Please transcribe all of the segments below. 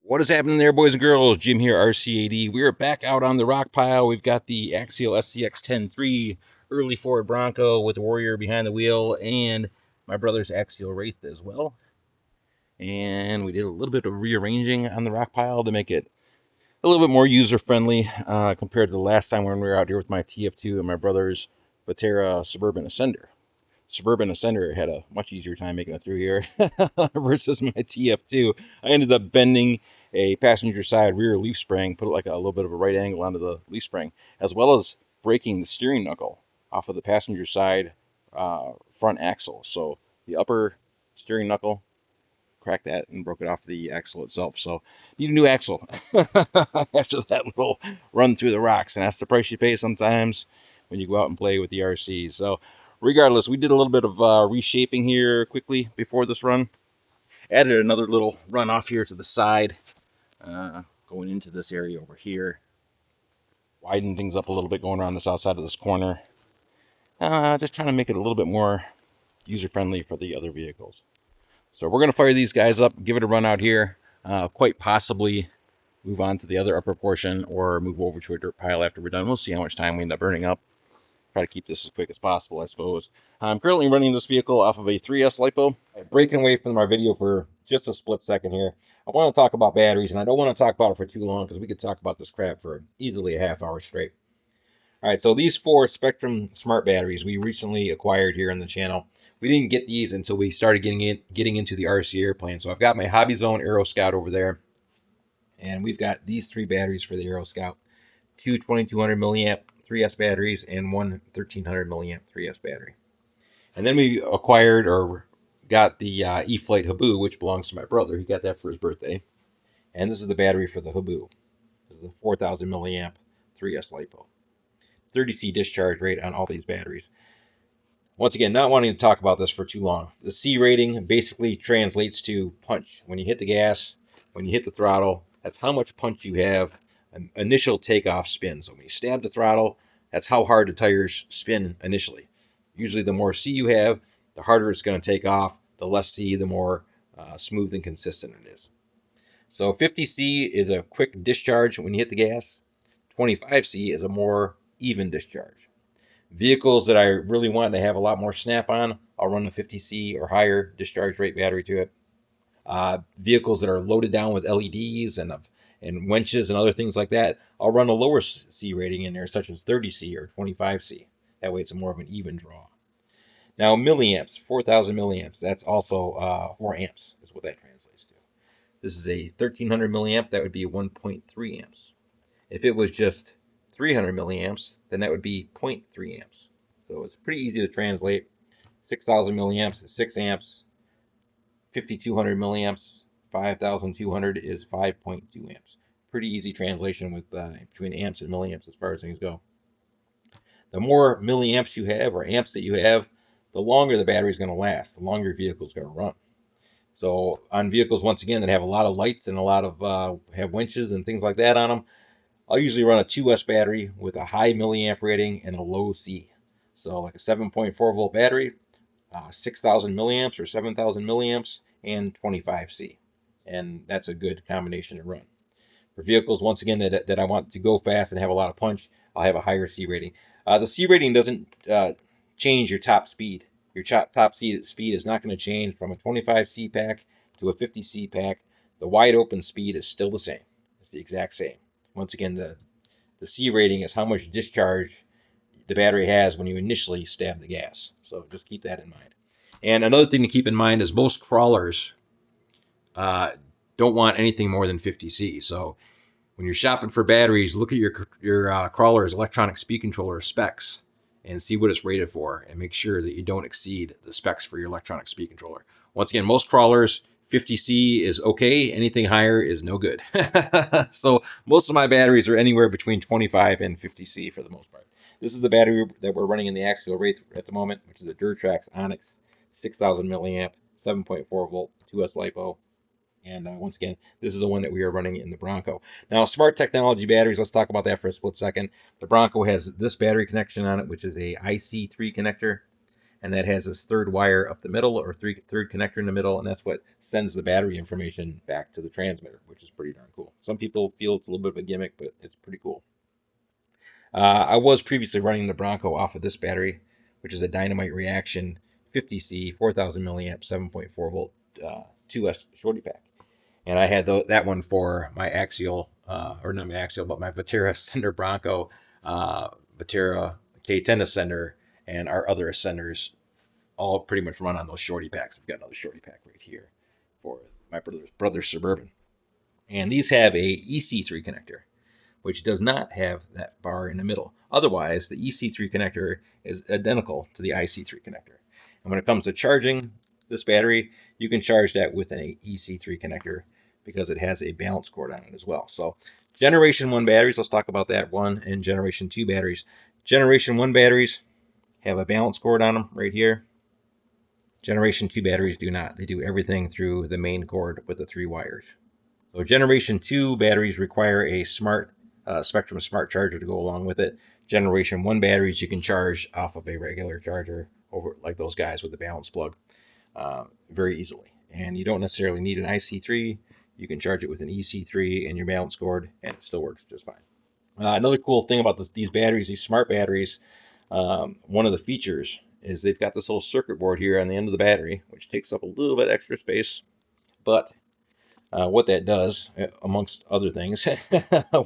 What is happening there, boys and girls? Jim here, RCAD. We are back out on the rock pile. We've got the Axial SCX10 early Ford Bronco with the Warrior behind the wheel, and my brother's Axial Wraith as well. And we did a little bit of rearranging on the rock pile to make it a little bit more user-friendly compared to the last time when we were out here with my TF2 and my brother's Vatera Suburban Ascender. Suburban Ascender had a much easier time making it through here versus my TF2. I ended up bending a passenger side rear leaf spring, put it like a little bit of a right angle onto the leaf spring, as well as breaking the steering knuckle off of the passenger side front axle. So the upper steering knuckle, cracked that and broke it off the axle itself. So need a new axle after that little run through the rocks, and that's the price you pay sometimes when you go out and play with the RC. So regardless, we did a little bit of reshaping here quickly before this run. Added another little run off here to the side, going into this area over here. Widened things up a little bit going around the south side of this corner. Just trying to make it a little bit more user-friendly for the other vehicles. So we're going to fire these guys up, give it a run out here, quite possibly move on to the other upper portion or move over to a dirt pile after we're done. We'll see how much time we end up burning up. Try to keep this as quick as possible, I suppose. I'm currently running this vehicle off of a 3S Lipo. Breaking away from our video for just a split second here. I want to talk about batteries, and I don't want to talk about it for too long because we could talk about this crap for easily a half hour straight. All right, so these 4 Spektrum smart batteries we recently acquired here on the channel. We didn't get these until we started getting into the RC airplane. So I've got my Hobby Zone Aero Scout over there, and we've got these 3 batteries for the Aero Scout. 2 2200 milliamp 3S batteries and 1 1300 milliamp 3S battery. And then we acquired or got the E-Flite Habu, which belongs to my brother. He got that for his birthday. And this is the battery for the Habu. This is a 4000 milliamp 3S Lipo. 30C discharge rate on all these batteries. Once again, not wanting to talk about this for too long. The C rating basically translates to punch. When you hit the gas, when you hit the throttle, that's how much punch you have. An initial takeoff spin. So when you stab the throttle, that's how hard the tires spin initially. Usually the more C you have, the harder it's going to take off. The less C, the more smooth and consistent it is. So 50C is a quick discharge when you hit the gas. 25C is a more even discharge. Vehicles that I really want to have a lot more snap on, I'll run a 50C or higher discharge rate battery to it. Vehicles that are loaded down with LEDs and winches and other things like that, I'll run a lower C rating in there, such as 30C or 25C. That way it's more of an even draw. Now milliamps, 4000 milliamps, that's also 4 amps is what that translates to. This is a 1300 milliamp, that would be 1.3 amps. If it was just 300 milliamps, then that would be 0.3 amps. So it's pretty easy to translate. 6000 milliamps is 6 amps. 5200 milliamps, 5200 is 5.2 amps. Pretty easy translation with between amps and milliamps as far as things go. The more milliamps you have or amps that you have, the longer the battery is going to last, the longer your vehicle is going to run. So on vehicles, once again, that have a lot of lights and a lot of have winches and things like that on them, I'll usually run a 2S battery with a high milliamp rating and a low C. So like a 7.4 volt battery, 6,000 milliamps or 7,000 milliamps, and 25C. And that's a good combination to run. For vehicles, once again, that I want to go fast and have a lot of punch, I'll have a higher C rating. The C rating doesn't change your top speed. Your top speed is not going to change from a 25C pack to a 50C pack. The wide open speed is still the same. It's the exact same. Once again, the C rating is how much discharge the battery has when you initially stab the gas. So just keep that in mind. And another thing to keep in mind is most crawlers don't want anything more than 50C. So when you're shopping for batteries, look at your crawler's electronic speed controller specs and see what it's rated for, and make sure that you don't exceed the specs for your electronic speed controller. Once again, most crawlers, 50C is okay. Anything higher is no good. So most of my batteries are anywhere between 25 and 50C for the most part. This is the battery that we're running in the Axial Wraith at the moment, which is a Durtrax Onyx 6,000 milliamp, 7.4 volt 2S Lipo. And once again, this is the one that we are running in the Bronco. Now, smart technology batteries, let's talk about that for a split second. The Bronco has this battery connection on it, which is a IC3 connector. and that has this third wire up the middle, or third connector in the middle, and that's what sends the battery information back to the transmitter, which is pretty darn cool. Some people feel it's a little bit of a gimmick, but it's pretty cool. I was previously running the Bronco off of this battery, which is a Dynamite Reaction 50C 4000 milliamp 7.4 volt 2S shorty pack, and I had that one for my Axial, or not my Axial, but my Vatera Ascender Bronco, Vatera K10 Ascender, and our other Ascenders all pretty much run on those shorty packs. We've got another shorty pack right here for my brother's Suburban, and these have a EC3 connector, which does not have that bar in the middle. Otherwise, the EC3 connector is identical to the IC3 connector. And when it comes to charging this battery, you can charge that with an EC3 connector because it has a balance cord on it as well. So Generation 1 batteries, let's talk about that one, and Generation 2 batteries. Generation 1 batteries have a balance cord on them right here. Generation 2 batteries do not. They do everything through the main cord with the 3 wires. So Generation 2 batteries require a Spektrum smart charger to go along with it. Generation 1 batteries you can charge off of a regular charger, over like those guys with the balance plug, very easily. And you don't necessarily need an IC3. You can charge it with an EC3 and your balance cord, and it still works just fine. Another cool thing about these batteries, these smart batteries, one of the features is they've got this little circuit board here on the end of the battery, which takes up a little bit extra space. But what that does, amongst other things,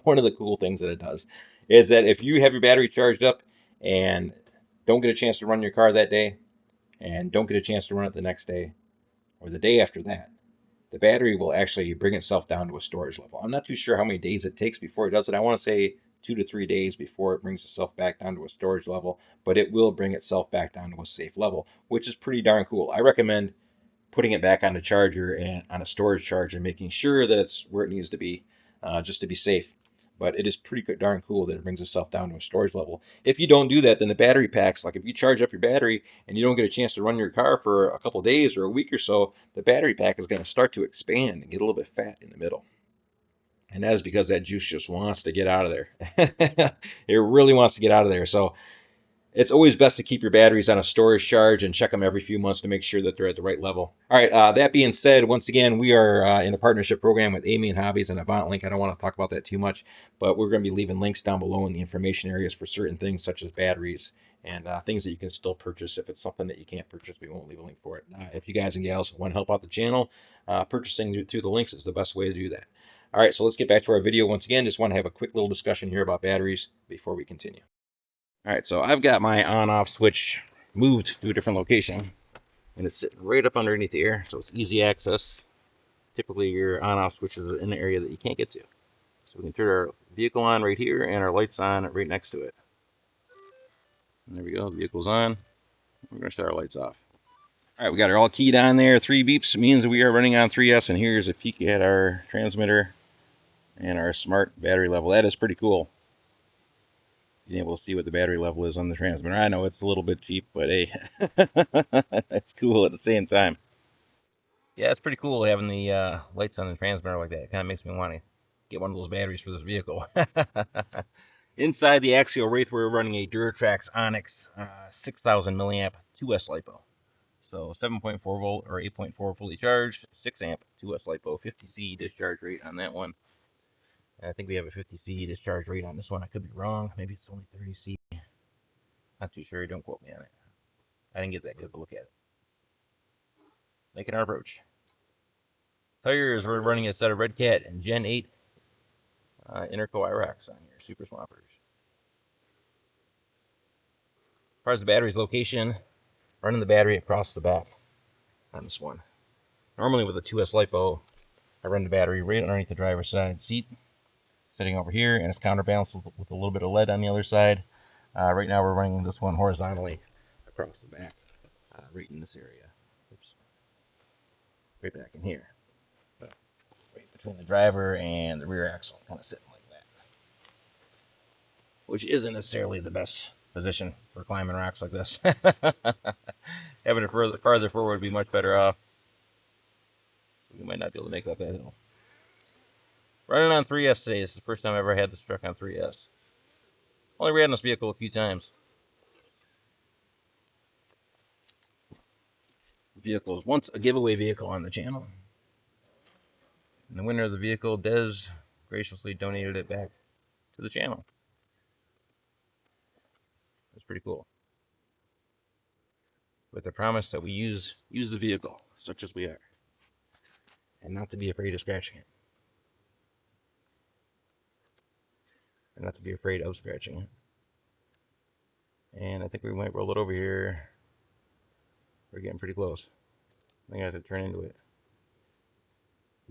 one of the cool things that it does is that if you have your battery charged up and don't get a chance to run your car that day, and don't get a chance to run it the next day or the day after that, the battery will actually bring itself down to a storage level. I'm not too sure how many days it takes before it does it. I want to say 2 to 3 days before it brings itself back down to a storage level, but it will bring itself back down to a safe level, which is pretty darn cool. I recommend putting it back on the charger and on a storage charger, making sure that it's where it needs to be, just to be safe. But it is pretty darn cool that it brings itself down to a storage level. If you don't do that, then the battery packs, like if you charge up your battery and you don't get a chance to run your car for a couple days or a week or so, the battery pack is going to start to expand and get a little bit fat in the middle. And that is because that juice just wants to get out of there. It really wants to get out of there. So it's always best to keep your batteries on a storage charge and check them every few months to make sure that they're at the right level. All right, that being said, once again, we are in a partnership program with Amy and Hobbies and AvantLink. I don't want to talk about that too much, but we're going to be leaving links down below in the information areas for certain things such as batteries and things that you can still purchase. If it's something that you can't purchase, we won't leave a link for it. If you guys and gals want to help out the channel, purchasing through the links is the best way to do that. All right, so let's get back to our video. Once again, just want to have a quick little discussion here about batteries before we continue. All right, so I've got my on-off switch moved to a different location, and it's sitting right up underneath here, so it's easy access. Typically, your on-off switch is in the area that you can't get to. So we can turn our vehicle on right here, and our lights on right next to it. And there we go, the vehicle's on. We're going to start our lights off. All right, we got it all keyed on there. 3 beeps means that we are running on 3S, and here's a peek at our transmitter and our smart battery level. That is pretty cool. Being able to see what the battery level is on the transmitter. I know it's a little bit cheap, but hey, it's cool at the same time. Yeah, it's pretty cool having the lights on the transmitter like that. It kind of makes me want to get one of those batteries for this vehicle. Inside the Axial Wraith, we're running a Duratrax Onyx 6000 milliamp 2S Lipo. So 7.4 volt or 8.4 fully charged, 6 amp 2S Lipo, 50C discharge rate on that one. I think we have a 50C discharge rate on this one. I could be wrong. Maybe it's only 30C. Not too sure. Don't quote me on it. I didn't get that good of a look at it. Making our approach. Tires, we're running a set of RedCat and Gen 8 Interco Iroks on here. Super Swampers. As far as the battery's location, running the battery across the back on this one. Normally with a 2S Lipo, I run the battery right underneath the driver's side seat, sitting over here, and it's counterbalanced with a little bit of lead on the other side. Right now we're running this one horizontally across the back, right in this area. Oops. Right back in here. Right between the driver and the rear axle, kind of sitting like that. Which isn't necessarily the best position for climbing rocks like this. Having it farther forward would be much better off. We might not be able to make up that hill. Running on 3S today. This is the first time I ever had this truck on 3S. Only ran this vehicle a few times. The vehicle was once a giveaway vehicle on the channel. And the winner of the vehicle, Des, graciously donated it back to the channel. That's pretty cool. With the promise that we use the vehicle, such as we are. And not to be afraid of scratching it. And not to be afraid of scratching it. And I think we might roll it over here. We're getting pretty close. I think I have to turn into it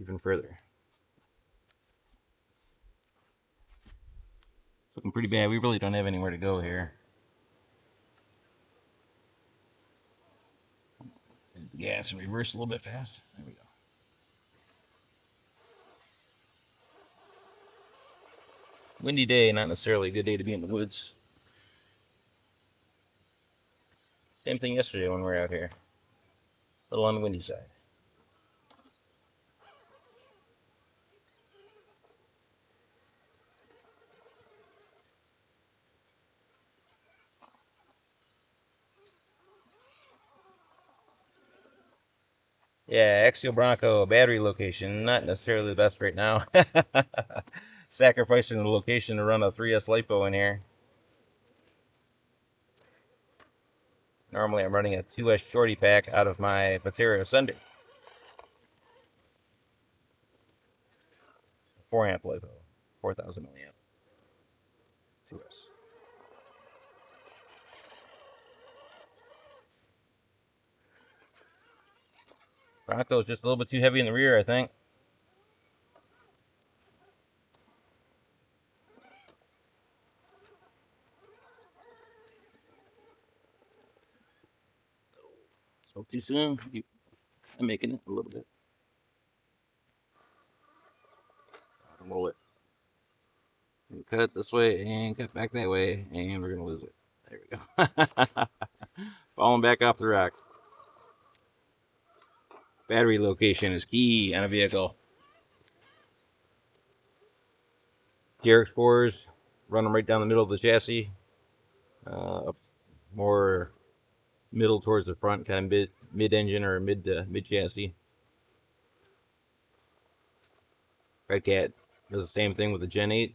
even further. It's looking pretty bad. We really don't have anywhere to go here. Hit the gas and reverse a little bit fast. There we go. Windy day, not necessarily a good day to be in the woods. Same thing yesterday when we were out here. A little on the windy side. Yeah, Axial Bronco battery location, not necessarily the best right now. Sacrificing the location to run a 3S Lipo in here. Normally I'm running a 2S shorty pack out of my Matera Ascender. 4 amp Lipo, 4,000 milliamp, 2S. Bronco's just a little bit too heavy in the rear, I think. Spoke too soon. I'm making it a little bit. Roll it. Cut this way and cut back that way, and we're gonna lose it. There we go. Falling back off the rock. Battery location is key on a vehicle. TRX4s, run them right down the middle of the chassis. More middle towards the front, kind of mid-engine or mid-chassis. RedCat does the same thing with the Gen 8.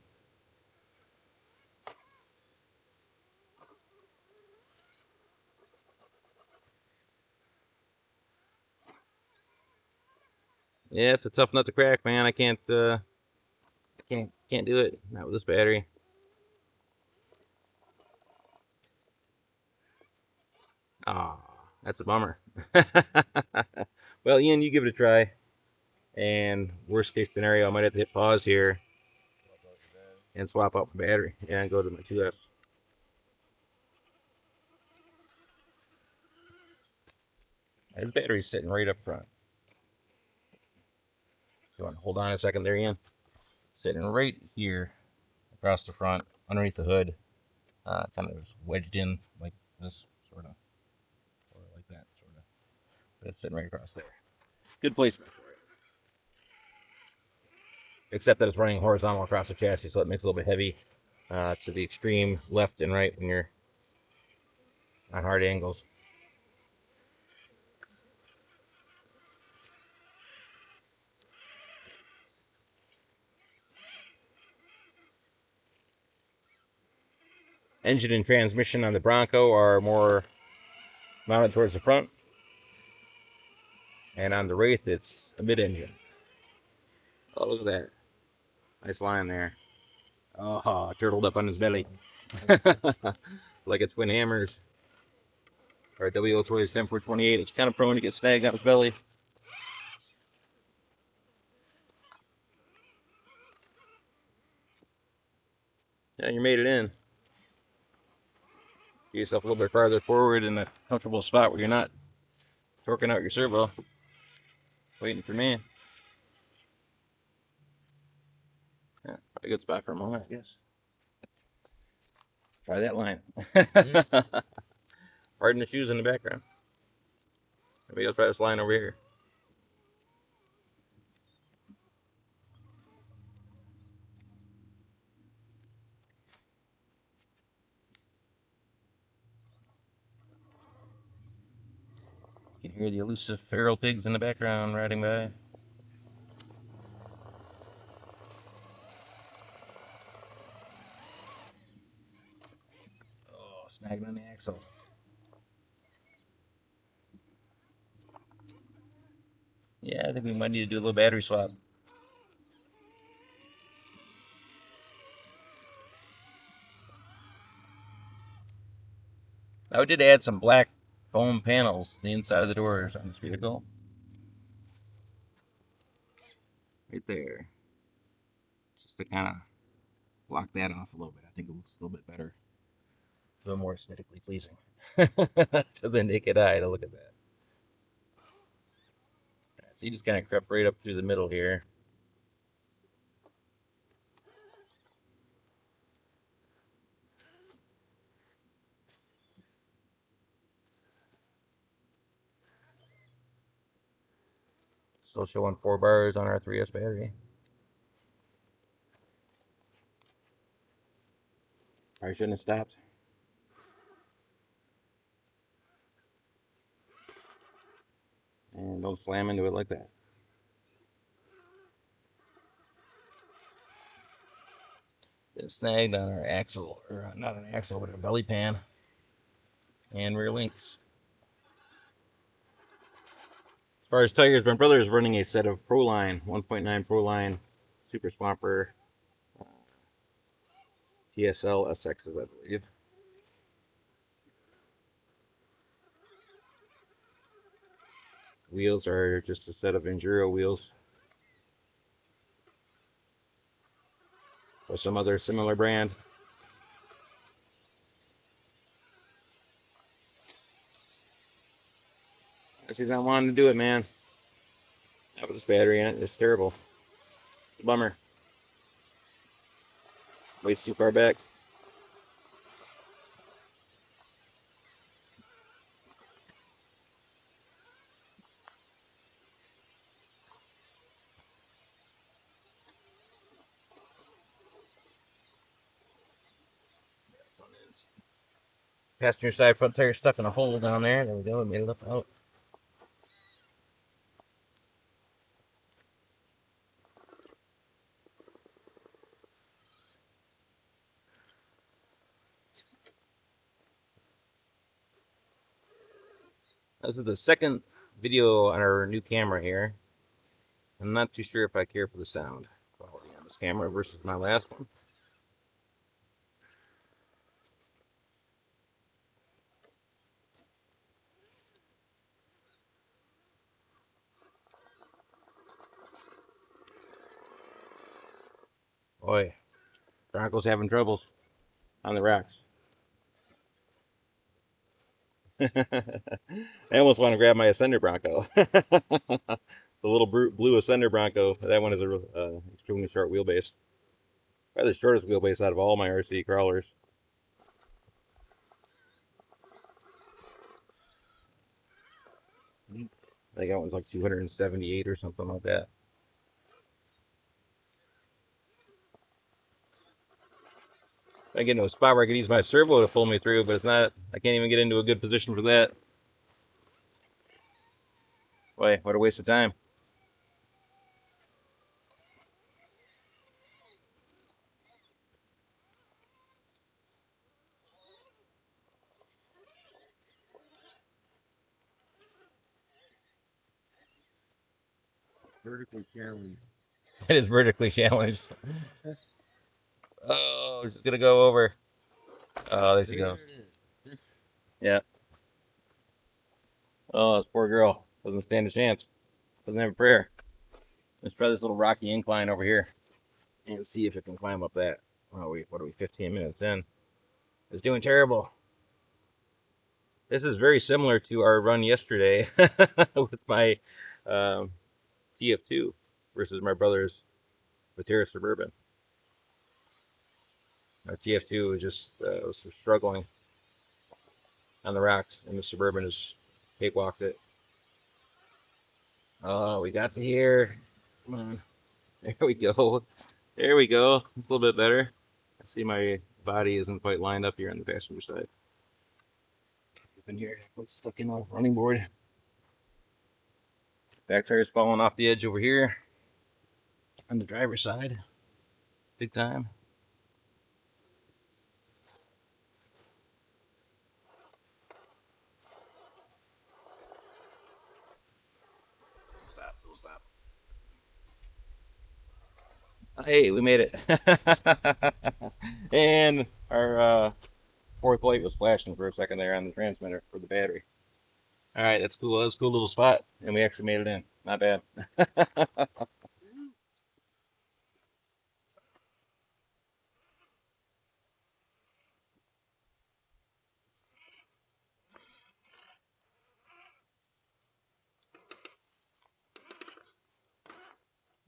Yeah, it's a tough nut to crack, man. I can't do it. Not with this battery. Ah, that's a bummer. Well, Ian, you give it a try. And worst case scenario, I might have to hit pause here and swap out the battery and go to my 2S. His battery's sitting right up front. You want to hold on a second there, Ian? Sitting right here across the front, underneath the hood, kind of wedged in like this, sort of, or like that, sort of. But it's sitting right across there. Good placement for it. Except that it's running horizontal across the chassis, so it makes it a little bit heavy to the extreme left and right when you're on hard angles. Engine and transmission on the Bronco are more mounted towards the front, and on the Wraith it's a mid-engine. Oh, look at that. Nice line there. Oh, turtled up on his belly. Like a Twin Hammers or a WO Toys 10428. It's kind of prone to get snagged on his belly. Yeah, you made it in. Get yourself a little bit farther forward in a comfortable spot where you're not torquing out your servo. Waiting for me. Yeah, probably a good spot for a moment, I guess. Try that line. Pardon the shoes in the background. Maybe I'll try this line over here. You can Hear the elusive feral pigs in the background riding by. Oh, snagging on the axle. Yeah, I think we might need to do a little battery swap. Now we did add some black foam panels to the inside of the doors on this vehicle. Right there. Just to kind of block that off a little bit. I think it looks a little bit better. A little more aesthetically pleasing to the naked eye to look at that. So you just kind of crept right up through the middle here. Still showing 4 bars on our 3S battery. Probably shouldn't have stopped. And don't slam into it like that. Been snagged on our axle, or not an axle, but a belly pan and rear links. As far as tires, my brother is running a set of Proline, 1.9 Proline Super Swamper TSL SXs, I believe. Wheels are just a set of Enduro wheels or some other similar brand. She's not wanting to do it, man. Not with this battery in it. It's terrible. It's a bummer. Way too far back. Passenger side front tire stuck in a hole down there. There we go. It made it up out. This is the second video on our new camera here. I'm not too sure if I care for the sound quality on this camera versus my last one. Boy, Bronco's having troubles on the rocks. I almost want to grab my Ascender Bronco. The little blue Ascender Bronco. That one is a extremely short wheelbase. Probably the shortest wheelbase out of all my RC crawlers. I think that one's like 278 or something like that. I get into a spot where I can use my servo to pull me through, but it's not. I can't even get into a good position for that. Boy, what a waste of time. Vertically challenged. It is vertically challenged. Oh, she's gonna go over. Oh, there she goes. Yeah. Oh, this poor girl doesn't stand a chance. Doesn't have a prayer. Let's try this little rocky incline over here and see if it can climb up that. Oh, what are we, 15 minutes in? It's doing terrible. This is very similar to our run yesterday with my TF2 versus my brother's Vatera Suburban. Our TF2 was struggling on the rocks, and the Suburban has cakewalked it. Oh, we got to here. Come on. There we go. There we go. It's a little bit better. I see my body isn't quite lined up here on the passenger side. Up in here, stuck in a running board. Back tire's falling off the edge over here on the driver's side. Big time. Stop, don't stop. Hey, we made it. And our fourth light was flashing for a second there on the transmitter for the battery. All right, that's cool. That was a cool little spot, and we actually made it in. Not bad.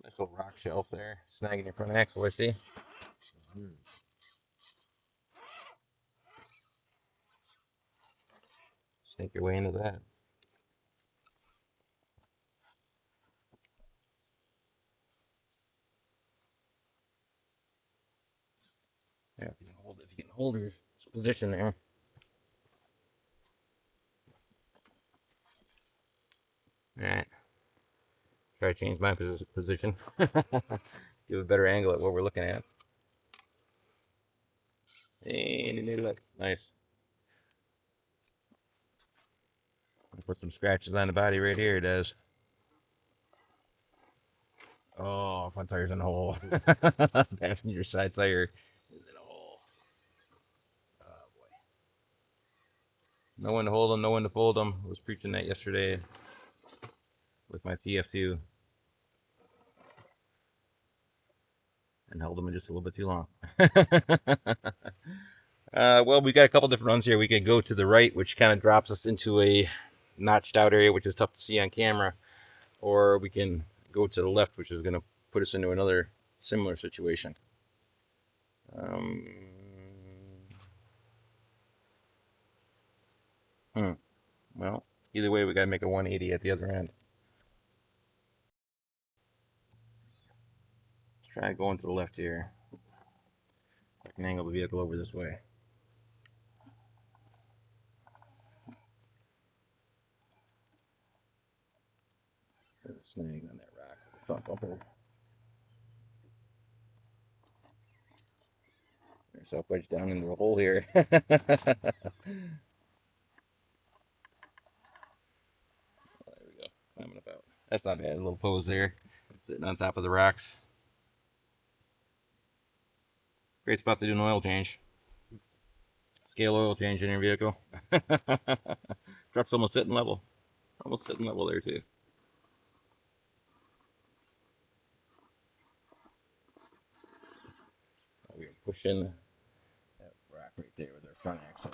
Nice little rock shelf there, snagging your front axle, I see. Snake your way into that. Yeah, if you can hold your position there. All right. Try to change my position. Give a better angle at what we're looking at. And you need to look. Nice. Put some scratches on the body right here, it does. Oh, front tire's in a hole. Passenger side tire is in a hole. Oh, boy. No one to hold them, no one to fold them. I was preaching that yesterday with my TF2 and held them just a little bit too long. Well, we got a couple different runs here. We could go to the right, which kind of drops us into a notched out area, which is tough to see on camera, or we can go to the left, which is going to put us into another similar situation. Well, either way, we got to make a 180 at the other end. Let's try going to the left here. I can angle the vehicle over this way. There's a snag on that rock. Front bumper. There's self wedged down into a hole here. There we go. Climbing up out. That's not bad. A little pose there. Sitting on top of the rocks. Great spot to do an oil change. Scale oil change in your vehicle. Truck's almost sitting level. Almost sitting level there too. We're pushing that rock right there with our front axle.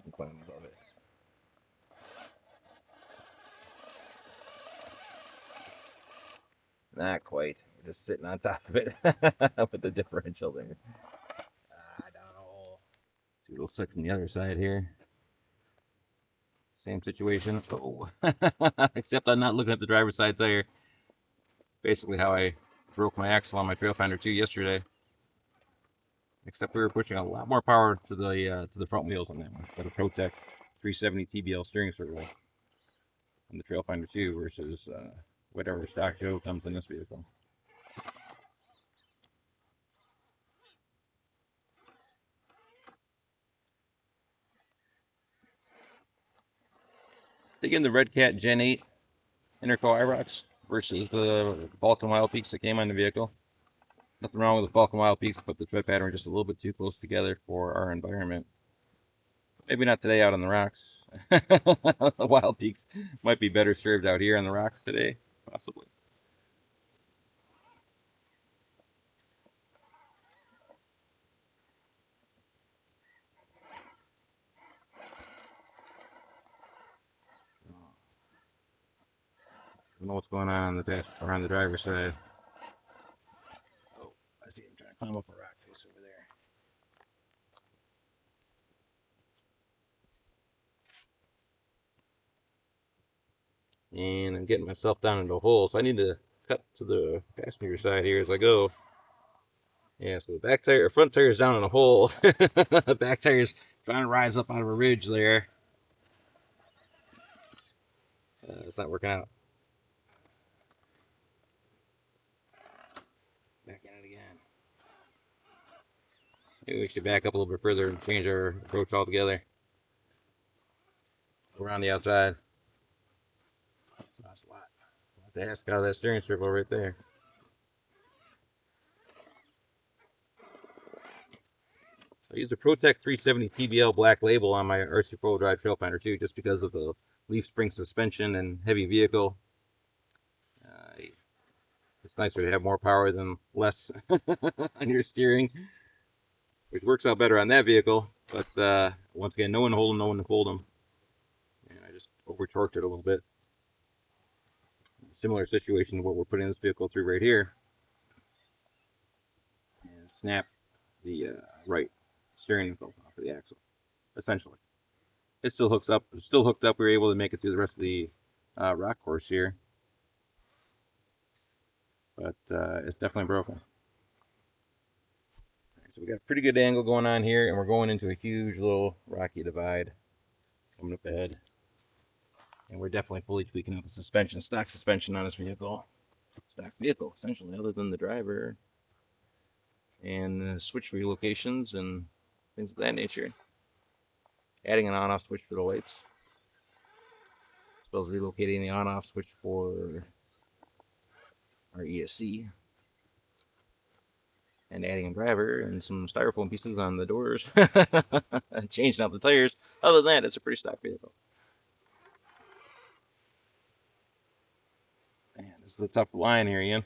And climb above it. Not quite. We're just sitting on top of it with the differential there. I don't know. See what it looks like from the other side here. Same situation. Oh, except I'm not looking at the driver's side tire. Basically, how I broke my axle on my Trail Finder 2 yesterday. Except we were pushing a lot more power to the front wheels on that one. Got a ProTech 370 TBL steering circle on the Trail Finder 2 versus whatever stock Joe comes in this vehicle. Digging the RedCat Gen 8 Interco Iroks versus the Balkan Wild Peaks that came on the vehicle. Nothing wrong with the Balkan Wild Peaks, but the tread pattern just a little bit too close together for our environment. Maybe not today out on the rocks. The Wild Peaks might be better served out here on the rocks today, possibly. I don't know what's going on the dash or on the driver's side. Oh, I see him trying to climb up a rock face over there. And I'm getting myself down into a hole, so I need to cut to the passenger side here as I go. Yeah, so the back tire, or front tire is down in a hole. The back tire is trying to rise up out of a ridge there. It's not working out. Back in it again. Maybe we should back up a little bit further and change our approach altogether. Around the outside. That's a lot. The ask out of that steering circle right there. I use a Protec 370 TBL black label on my RC Pro Drive Trail Finder too, just because of the leaf spring suspension and heavy vehicle. It's nicer to have more power than less on your steering, which works out better on that vehicle. But once again, no one to hold them, no one to fold them. And I just over torqued it a little bit. Similar situation to what we're putting this vehicle through right here. And snap the right steering wheel off of the axle, essentially. It still hooks up. It's still hooked up. We were able to make it through the rest of the rock course here. But it's definitely broken. Right, so we got a pretty good angle going on here, and we're going into a huge little rocky divide coming up ahead. And we're definitely fully tweaking out the suspension, stock suspension on this vehicle. Stock vehicle, essentially, other than the driver. And switch relocations and things of that nature. Adding an on-off switch for the lights. As well as relocating the on-off switch for our ESC. And adding a driver and some styrofoam pieces on the doors. And changing out the tires. Other than that, it's a pretty stock vehicle. Man, this is a tough line here, Ian.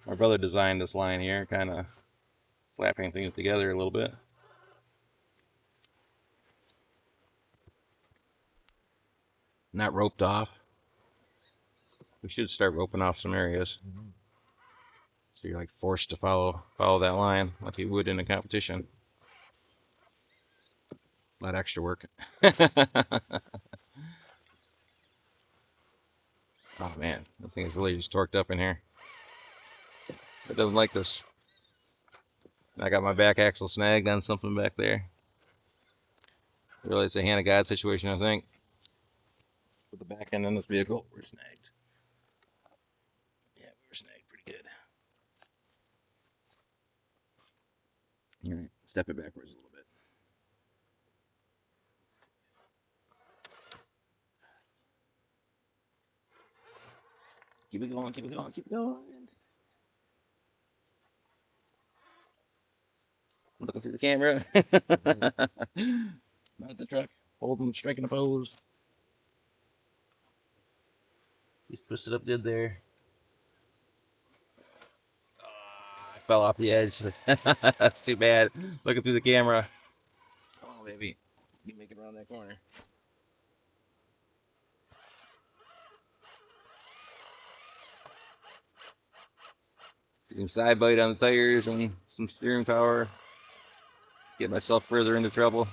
My brother designed this line here, kind of slapping things together a little bit. Not roped off. We should start roping off some areas. So you're like forced to follow that line like you would in a competition. A lot of extra work. Oh man, this thing is really just torqued up in here. It doesn't like this. I got my back axle snagged on something back there. Really, it's a hand of God situation, I think. With the back end on this vehicle, we're snagged. Yeah, we were snagged pretty good. All right, step it backwards a little bit. Keep it going, keep it going, keep it going. I'm looking through the camera. Not the truck. Holding, striking a pose. He's twisted up good there. Oh, I fell off the edge. That's too bad. Looking through the camera. Come on, baby. You make it around that corner. Getting side bite on the tires and some steering power. Get myself further into trouble.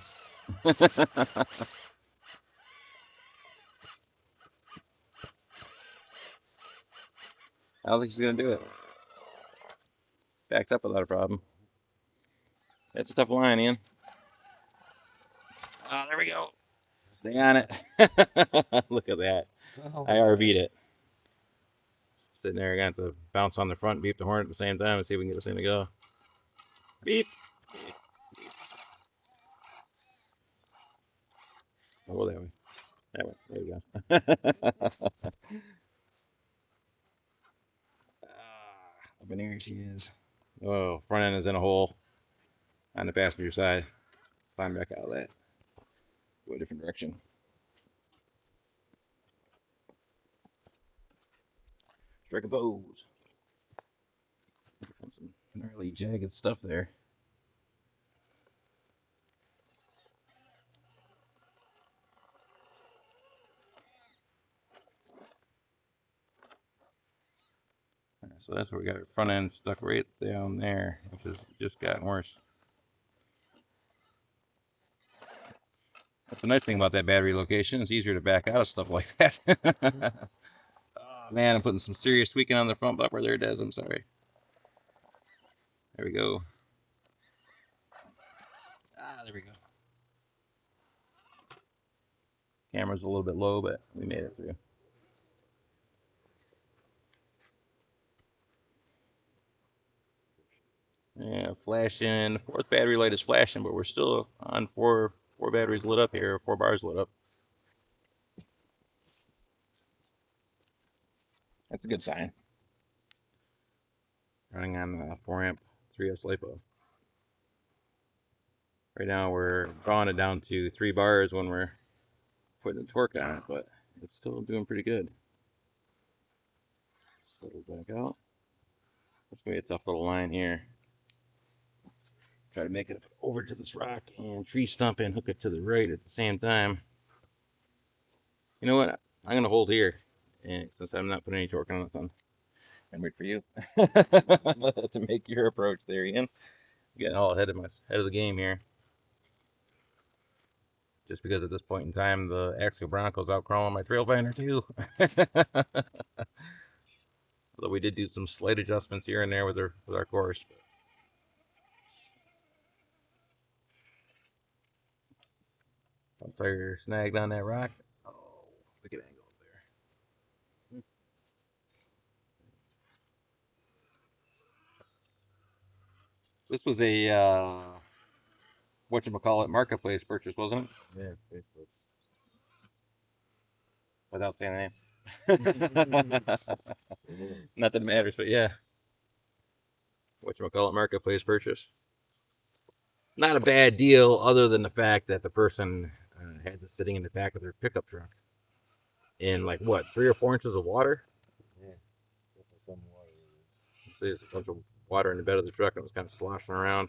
I don't think she's gonna do it. Backed up without a problem. That's a tough line, Ian. Oh, there we go. Stay on it. Look at that. I RV'd it. Sitting there, I got to bounce on the front, beep the horn at the same time, and see if we can get this thing to go. Beep. Oh, that way. That way. There you go. Up in here she is. Oh, front end is in a hole on the passenger side. Climb back out of that. Go a different direction. Strike a pose. Some gnarly, jagged stuff there. So that's where we got our front end stuck right down there, which has just gotten worse. That's the nice thing about that battery location. It's easier to back out of stuff like that. Oh man, I'm putting some serious tweaking on the front bumper there, Des. I'm sorry. There we go. There we go. Camera's a little bit low, but we made it through. Yeah, flashing. Fourth battery light is flashing, but we're still on four batteries lit up here, 4 bars lit up. That's a good sign. Running on 4 amp 3S Lipo. Right now we're drawing it down to 3 bars when we're putting the torque on it, but it's still doing pretty good. Settle back out. That's gonna be a tough little line here. Try to make it over to this rock and tree stump and hook it to the right at the same time. You know what? I'm gonna hold here, and since I'm not putting any torque on nothing, and wait for you to make your approach there, Ian. Getting all ahead of the game here. Just because at this point in time the Axial Bronco's outcrawling my trail finder too. Although we did do some slight adjustments here and there with our course. Front tire snagged on that rock. Oh, look at angle up there. This was a whatchamacallit marketplace purchase, wasn't it? Yeah, Facebook. Without saying the name. Not that it matters, but yeah. Whatchamacallit marketplace purchase. Not a bad deal, other than the fact that the person had this sitting in the back of their pickup truck in like what, 3 or 4 inches of water. Yeah, some water. You see, there's a bunch of water in the bed of the truck, and it was kind of sloshing around.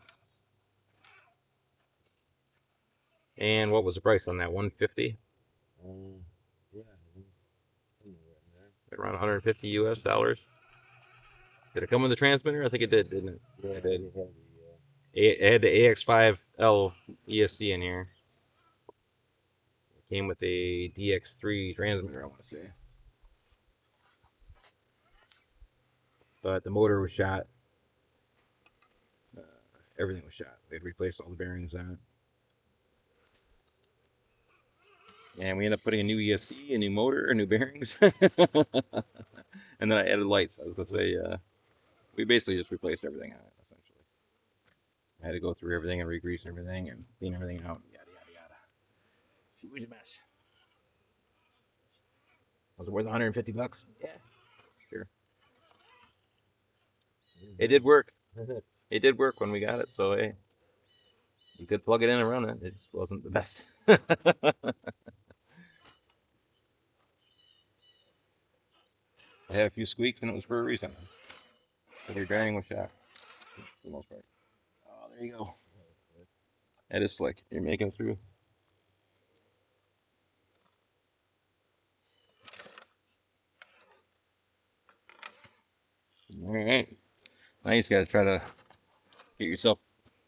And what was the price on that? 150? Yeah, Around 150 US dollars. Did it come with a transmitter? I think it did, didn't it? yeah, It did. it had It had the AX5L ESC in here. It came with a DX3 transmitter, I want to say. But the motor was shot. Everything was shot. They had replaced all the bearings on it. And we ended up putting a new ESC, a new motor, new bearings. And then I added lights. I was going to say, we basically just replaced everything on it, essentially. I had to go through everything and re-grease everything and clean everything out. Yada, yada, yada. Huge mess. Was it worth 150 bucks? Yeah, sure. It did work. It did work when we got it, so hey, you could plug it in and run it. It just wasn't the best. I had a few squeaks, and it was for a reason. But your driving was shot, for the most part. Oh, there you go. That is slick. You're making it through. All right. Now you just got to try to get yourself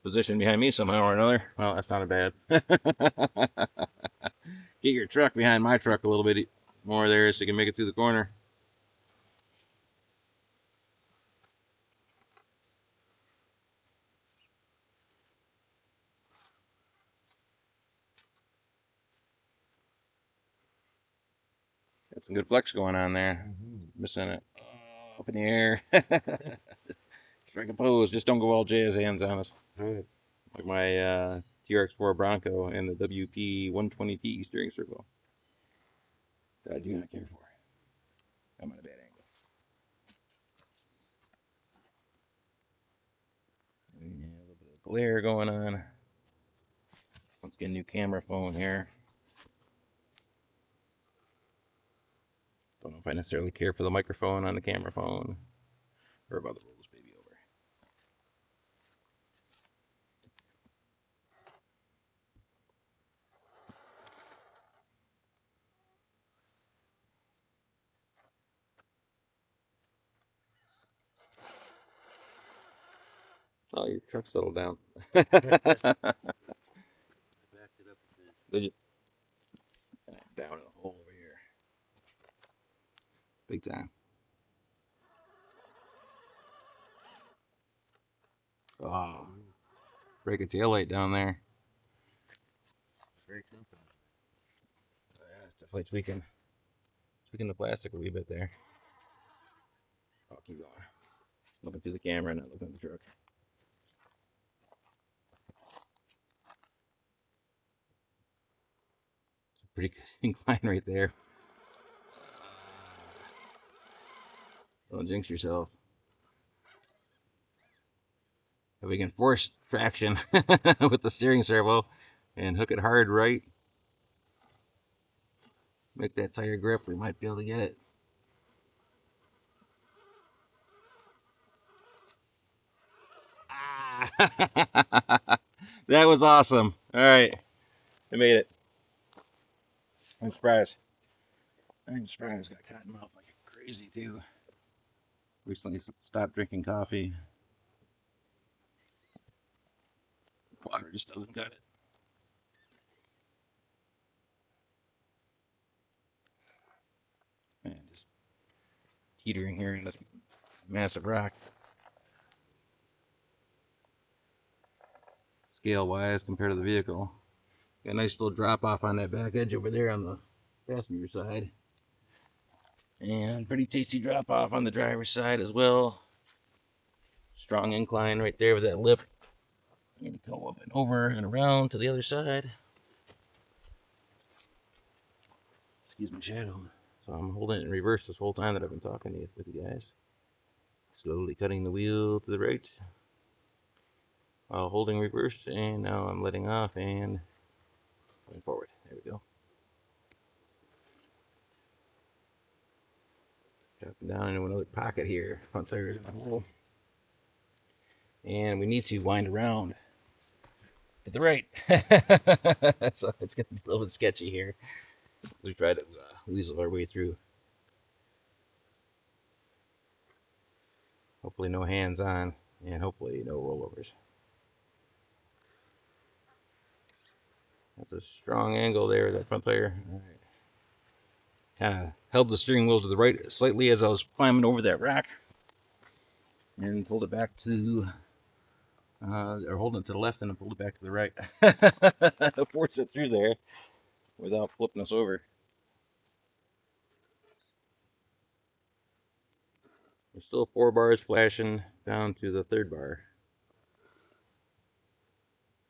positioned behind me somehow or another. Well, that sounded bad. Get your truck behind my truck a little bit more there so you can make it through the corner. Got some good flex going on there. Missing it. Oh, up in the air. Strike a pose. Just don't go all jazz hands on us. Like my TRX4 Bronco and the WP 120T steering circle that I do not care for. I'm at a bad angle. Yeah, a little bit of glare going on. Let's get a new camera phone here. Don't know if I necessarily care for the microphone on the camera phone or about to roll this baby over. Oh, your truck settled down. Did you? Down in a hole over here. Big time. Oh, break a tail light down there. Very company. Yeah, it's definitely tweaking the plastic a wee bit there. I'll keep going. Looking through the camera, not looking at the truck. Pretty good incline right there. Don't jinx yourself. If we can force traction with the steering servo and hook it hard right, make that tire grip, we might be able to get it. Ah! That was awesome. All right, I made it. I'm surprised. I'm surprised. Got cotton mouth like crazy too. Recently stopped drinking coffee. Water just doesn't cut it. Man, just teetering here in this massive rock. Scale wise compared to the vehicle. Got a nice little drop off on that back edge over there on the passenger side. And pretty tasty drop off on the driver's side as well. Strong incline right there with that lip. Need to go up and over and around to the other side. Excuse my shadow. So I'm holding it in reverse this whole time that I've been talking to you, with you guys. Slowly cutting the wheel to the right while holding reverse, and now I'm letting off and going forward. There we go. Dropping down into another pocket here. Front tires in the hole. And we need to wind around to the right. So it's going to be a little bit sketchy here. We try to weasel our way through. Hopefully no hands on, and hopefully no rollovers. That's a strong angle there, that front tire. All right. Kind of held the steering wheel to the right slightly as I was climbing over that rack, and pulled it back to, or holding it to the left and then pulled it back to the right. Force it through there without flipping us over. There's still 4 bars flashing down to the 3rd bar.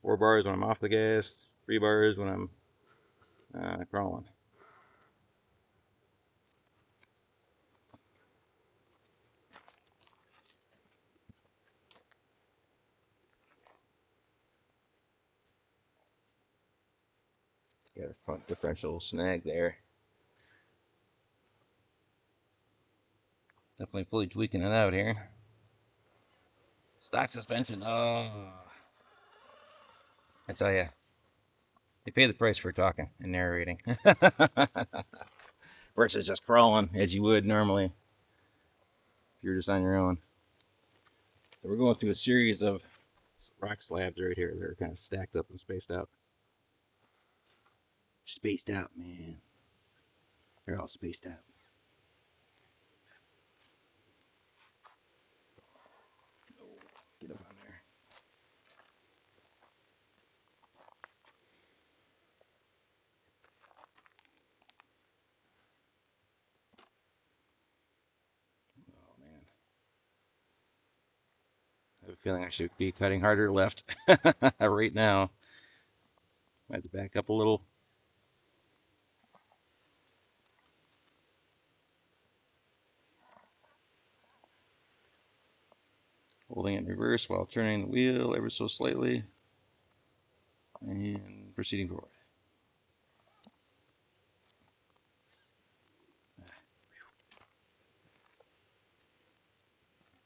4 bars when I'm off the gas, 3 bars when I'm crawling. Got a front differential snag there. Definitely fully tweaking it out here. Stock suspension. Oh, I tell you, they pay the price for talking and narrating versus just crawling as you would normally if you're just on your own. So we're going through a series of rock slabs right here. They're kind of stacked up and spaced out. Spaced out, man. They're all spaced out. Get up on there. Oh, man. I have a feeling I should be cutting harder left right now. I have to back up a little. Holding it in reverse while turning the wheel ever so slightly and proceeding forward.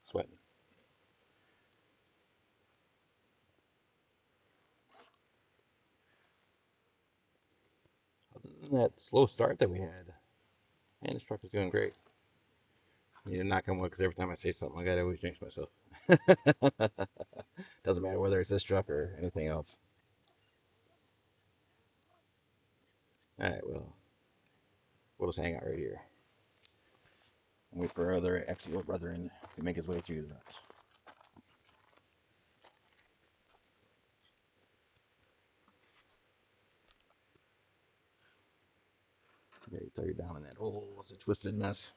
Sweating. Other than that slow start that we had, man, this truck is doing great. I need to knock on wood because every time I say something like that, I always jinx myself. Doesn't matter whether it's this truck or anything else. All right, well, we'll just hang out right here and wait for our other Axial brethren to make his way through the rocks. Okay, tell you down in that hole. It's a twisted mess.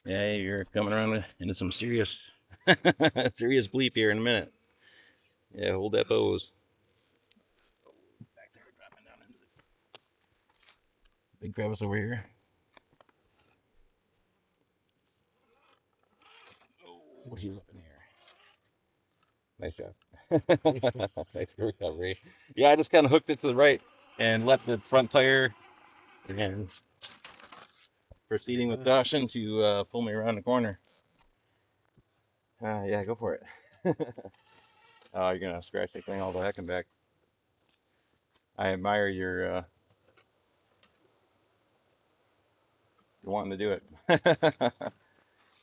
Yeah, you're coming around into some serious, serious bleep here in a minute. Yeah, hold that pose. Back there, dropping down into the big crevice over here. Oh, she's up in here. Nice job. Nice recovery. Yeah, I just kind of hooked it to the right and let the front tire and proceeding with caution to pull me around the corner. Yeah, go for it. Oh, you're gonna scratch that thing all the heck and back. I admire your wanting to do it.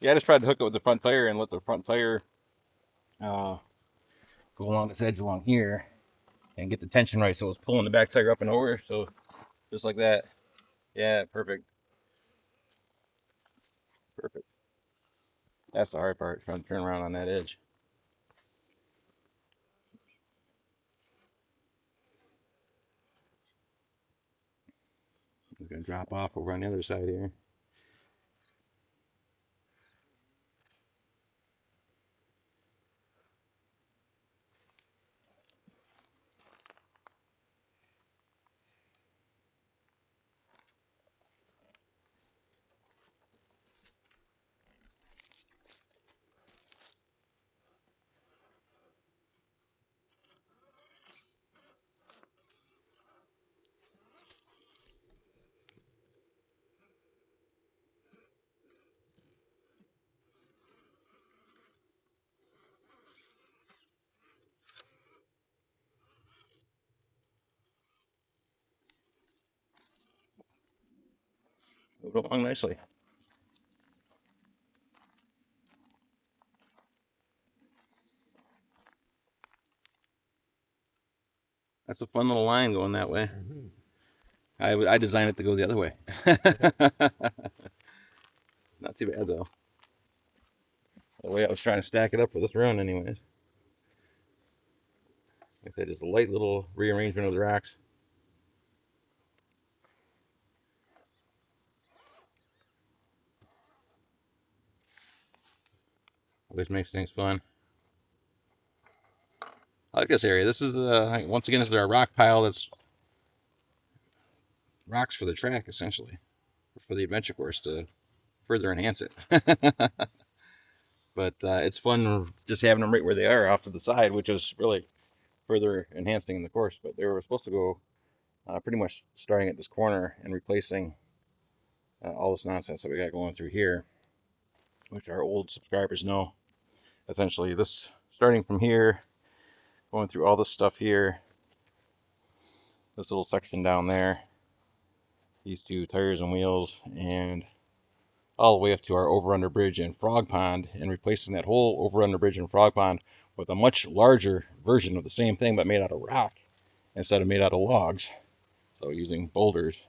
Yeah, I just tried to hook it with the front tire and let the front tire go along this edge along here and get the tension right, so it's pulling the back tire up and over. So just like that. Yeah, perfect. Perfect. That's the hard part, trying to turn around on that edge. It's gonna drop off over on the other side here. Move it along nicely. That's a fun little line going that way. I designed it to go the other way. Not too bad though. The way I was trying to stack it up for this run, anyways. Like I said, just a light little rearrangement of the racks. Always makes things fun. I like this area. This is once again, this is our rock pile. That's rocks for the track essentially, for the adventure course to further enhance it. But it's fun just having them right where they are off to the side, which is really further enhancing the course. But they were supposed to go pretty much starting at this corner and replacing all this nonsense that we got going through here, which our old subscribers know. Essentially, this starting from here, going through all this stuff here, this little section down there, these two tires and wheels, and all the way up to our over-under bridge and frog pond, and replacing that whole over-under bridge and frog pond with a much larger version of the same thing but made out of rock instead of made out of logs. So using boulders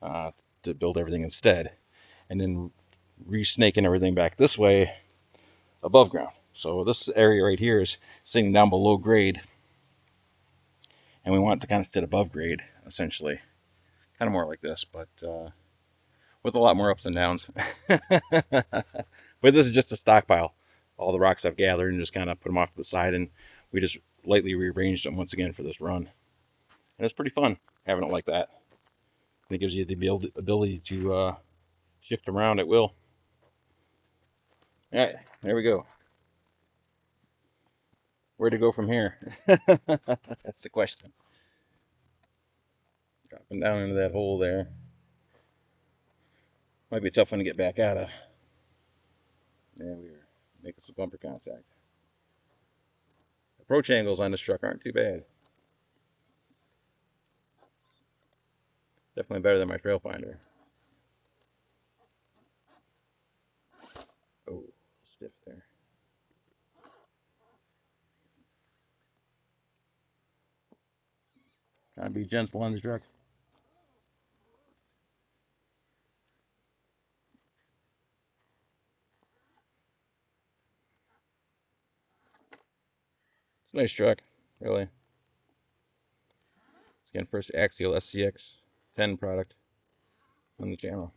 to build everything instead, and then re-snaking everything back this way above ground. So this area right here is sitting down below grade, and we want it to kind of sit above grade, essentially. Kind of more like this, but with a lot more ups and downs. But this is just a stockpile. All the rocks I've gathered and just kind of put them off to the side, and we just lightly rearranged them once again for this run. And it's pretty fun having it like that. And it gives you the ability to shift them around at will. All right, there we go. Where to go from here? That's the question. Dropping down into that hole there. Might be a tough one to get back out of. Yeah, we were making some bumper contact. Approach angles on this truck aren't too bad. Definitely better than my trail finder. Oh, stiff there. Gotta be gentle on the truck. It's a nice truck, really. It's again first Axial SCX10 product on the channel.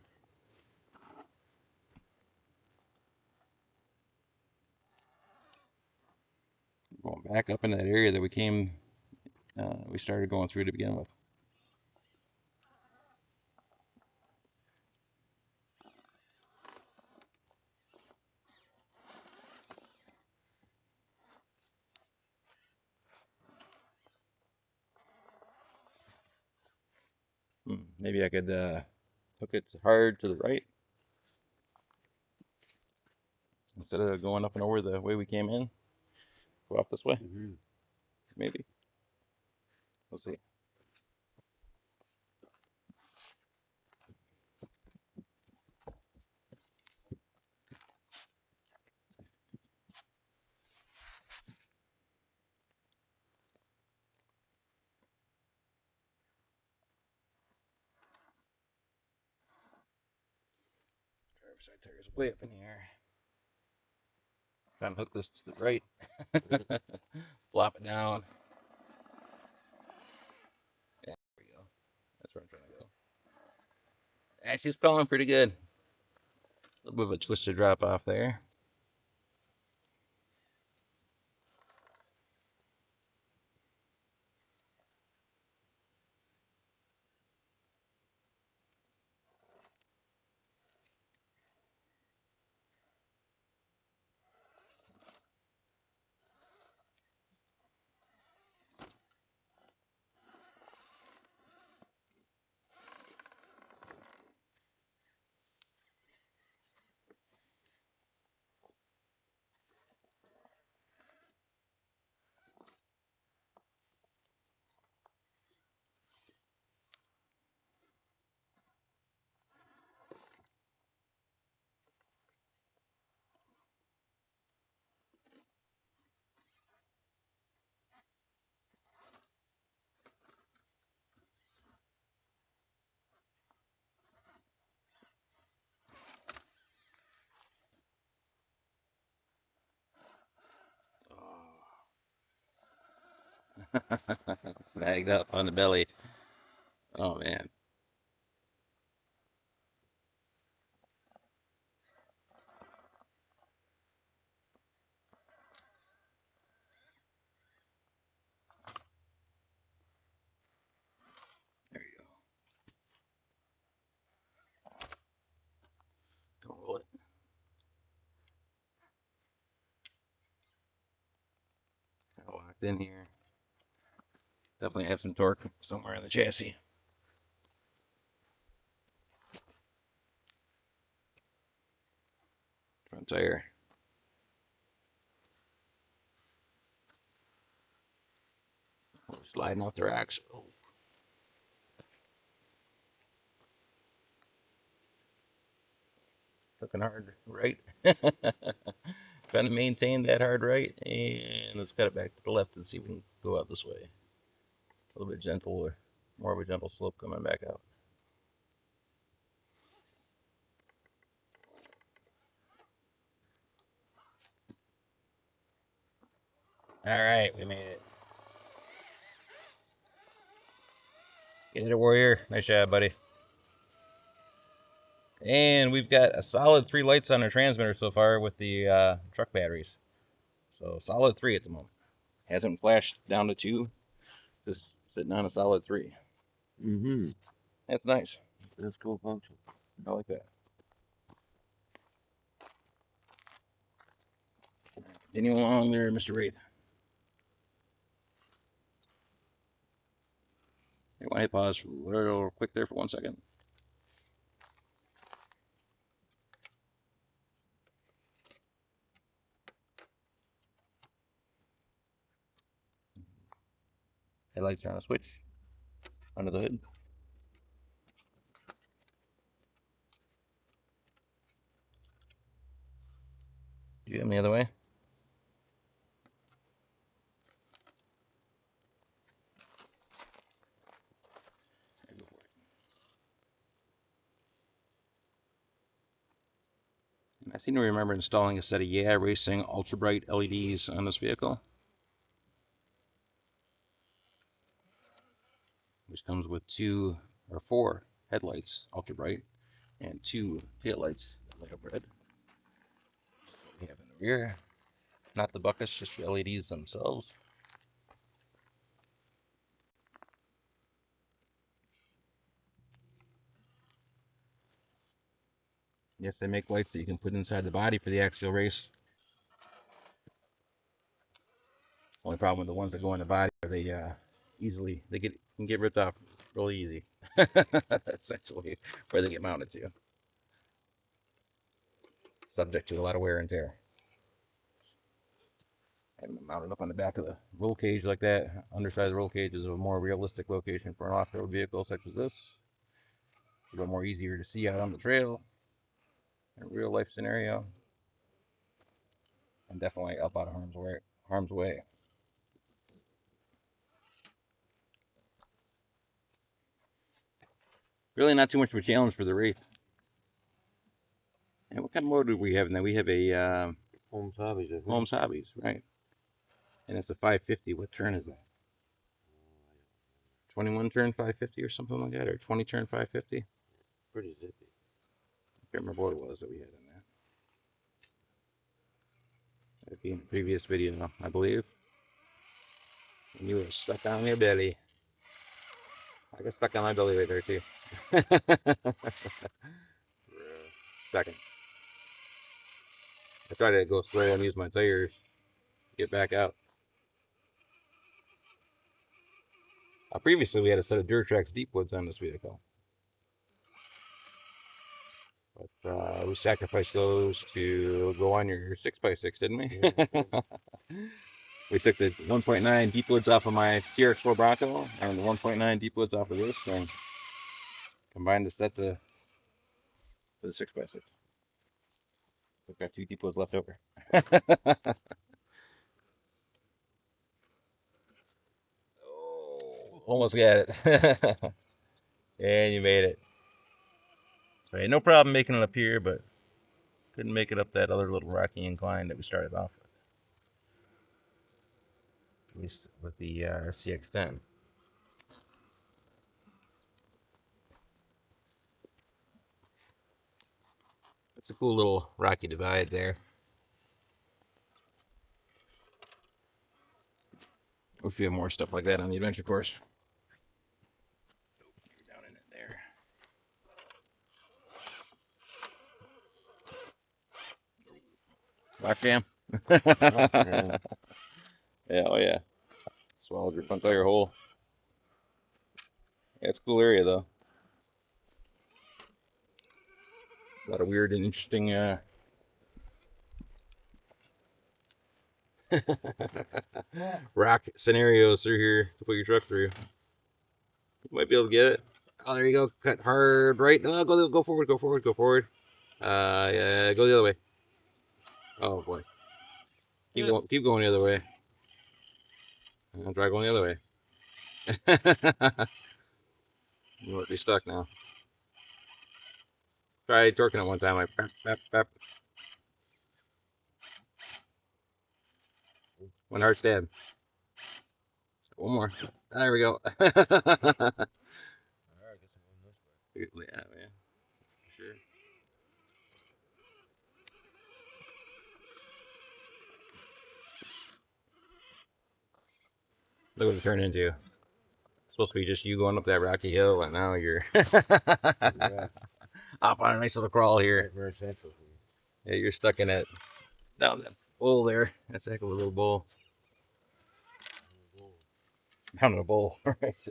Going back up in that area that we started going through to begin with. Maybe I could hook it hard to the right instead of going up and over the way we came in. Go up this way, maybe. We'll see. Driver's side tire is way up in the air. Trying to hook this to the right. Flop it down. Yeah, there we go. That's where I'm trying to go. Actually, it's pelling pretty good. A little bit of a twisted drop off there. Snagged up on the belly. Oh man. There you go. Don't roll it. Locked in here. Definitely have some torque somewhere in the chassis. Front tire. Sliding off the racks. Oh. Looking hard right. Trying to maintain that hard right. And let's cut it back to the left and see if we can go out this way. A little bit gentler, more of a gentle slope coming back out. All right, we made it. Get it, Warrior. Nice job, buddy. And we've got a solid 3 lights on our transmitter so far with the truck batteries. So solid 3 at the moment. Hasn't flashed down to 2. Just sitting on a solid 3. That's nice. That's cool function. I like that. Continue along there, Mr. Wraith. You want to hit pause real quick there for 1 second? Headlights are on a switch under the hood. Do you have them the other way? I seem to remember installing a set of Yeah Racing ultra bright LEDs on this vehicle, which comes with 2 or 4 headlights, ultra bright, and 2 taillights that light up red. That's what we have in the rear. not the buckets, just the LEDs themselves. Yes, they make lights that you can put inside the body for the Axial race. Only problem with the ones that go in the body are they can get ripped off really easy. Essentially, where they get mounted to, subject to a lot of wear and tear. Having them mounted up on the back of the roll cage like that, undersized roll cage, is a more realistic location for an off-road vehicle such as this. A little more easier to see out on the trail in a real life scenario, and definitely up out of harm's way. Really not too much of a challenge for the Wraith. And what kind of motor do we have now? We have a Homes Hobbies, I think. Homes Hobbies, right? And it's a 550. What turn is that? 21 turn 550 or something like that, or 20 turn 550? Pretty zippy. I can't remember what it was that we had in that. That'd be in the previous video, I believe. And you were stuck on your belly. I got stuck on my belly right there too. Second. I tried to go straight and use my tires to get back out. Previously, we had a set of Durtrax Deep Woods on this vehicle. But we sacrificed those to go on your 6x6, didn't we? Yeah. We took the 1.9 Deep Woods off of my TRX4 Bronco and the 1.9 Deep Woods off of this and combined the set for the 6x6. We've got 2 Deep Woods left over. Oh, almost got it. And you made it. So I had no problem making it up here, but couldn't make it up that other little rocky incline that we started off with. At least with the SCX10. It's a cool little rocky divide there. Wish we have more stuff like that on the adventure course. Down in it there. Rock jam. Yeah, oh yeah. Swallowed your front tire whole. Yeah, it's a cool area though. A lot of weird and interesting rock scenarios through here to put your truck through. You might be able to get it. Oh, there you go. Cut hard right. No, go forward, go forward, go forward. Yeah, go the other way. Oh boy. Keep going the other way. I'll try going the other way. You might be stuck now. Try torquing it one time, like pap, pap, pap. One hard stab. One more. There we go. Yeah, man. Sure. Look what it turned into. It's supposed to be just you going up that rocky hill, and now you're off on a nice little crawl here. Yeah, you're stuck in that down that bowl there. That's a heck of a little bowl. Down in a bowl, right?